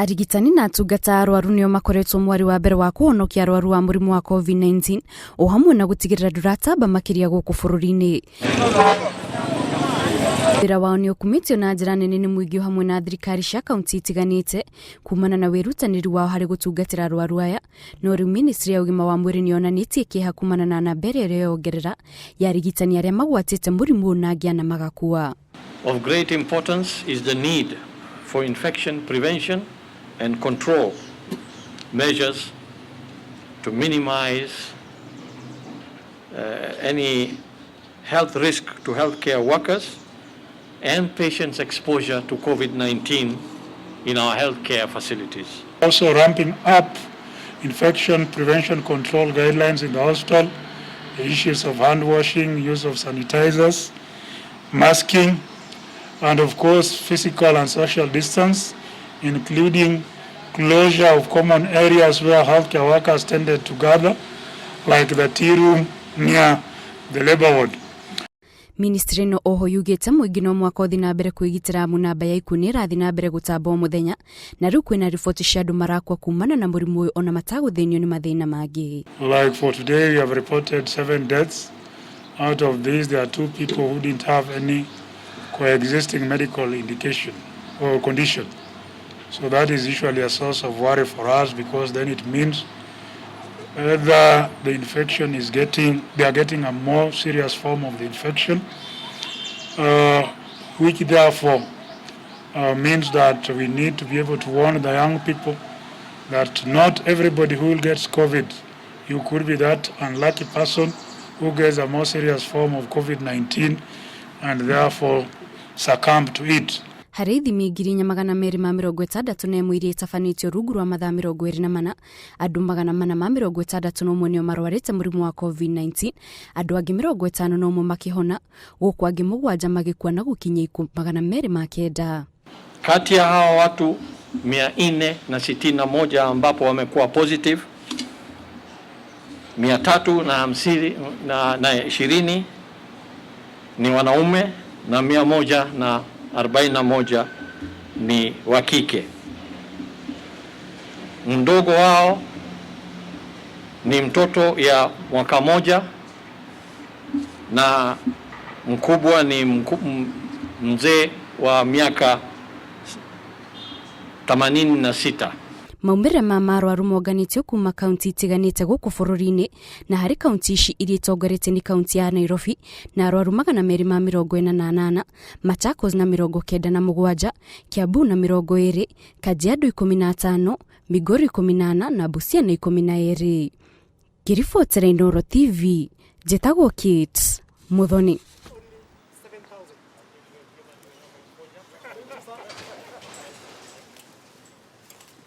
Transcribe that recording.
Arigitani na atungata arwaru nio makoretwo mwari wa mbere wa kuhonokia arwaru wa murimu wa COVID-19 o hamwe na gutigirira nduratamba makiria guku bururi-ini. Wira wao ni ukumitio na njira nene ni muingi hamwe na thirikari cia kaunti itiganite kumana na wirutaniri wao hari gutungatira arwaru aya, no riu ministry ya ugima wa mwiri ni onanitie kiha kumana na namba iria yongerera ya arigitani aria magwatite murimu na Angi na magakua. Of great importance is the need for infection prevention and control measures to minimize any health risk to healthcare workers and patients' exposure to COVID-19 in our healthcare facilities. Also ramping up infection prevention control guidelines in the hospital, the issues of hand washing, use of sanitizers, masking, and of course physical and social distance, including closure of common areas where healthcare workers tended to gather, like the tea room near the labor ward. Ministry no oho yugite muingi no mwaka uthi na mbere kwigitira munamba ya ikuni rathi na mbere gutamba muthenya na riu kwina ripoti cia andu marakwa kumana na murimu uyu ona mataguthinio ni mathina mangi. Like for today we have reported 7 deaths. Out of these there are 2 people who didn't have any coexisting medical indication or condition. So that is usually a source of worry for us, because then it means whether the infection is they are getting a more serious form of the infection, which therefore means that we need to be able to warn the young people that not everybody who gets COVID, you could be that unlucky person who gets a more serious form of COVID-19 and therefore succumb to it. Hari ithimi 260 itafanitio rungu rwa mathaa 24 andu 461 nio marwarite murimu wa COVID-19, andu angi 51 makihona, guku angi 7 magikua na gukinya 209. Kati ya hawa watu 461 ambapo wamekuwa positive, 320 ni wanaume na 141 ni wa kike. Mdogo wao ni mtoto ya mwaka moja na mkubwa ni mzee wa miaka 86. Maumire ma marwaru moganitio kuma kaunti itiganite guku bururi-ini, na hari kaunti ici iria itongarite ni kaunti ya Nairobi na arwaru 248, Machakos na 97, Kiambu na 20, Kajiado 15, Migori 18 na Busia na 12. Kiribotera Inooro TV, Jetagwo Kate Muthoni.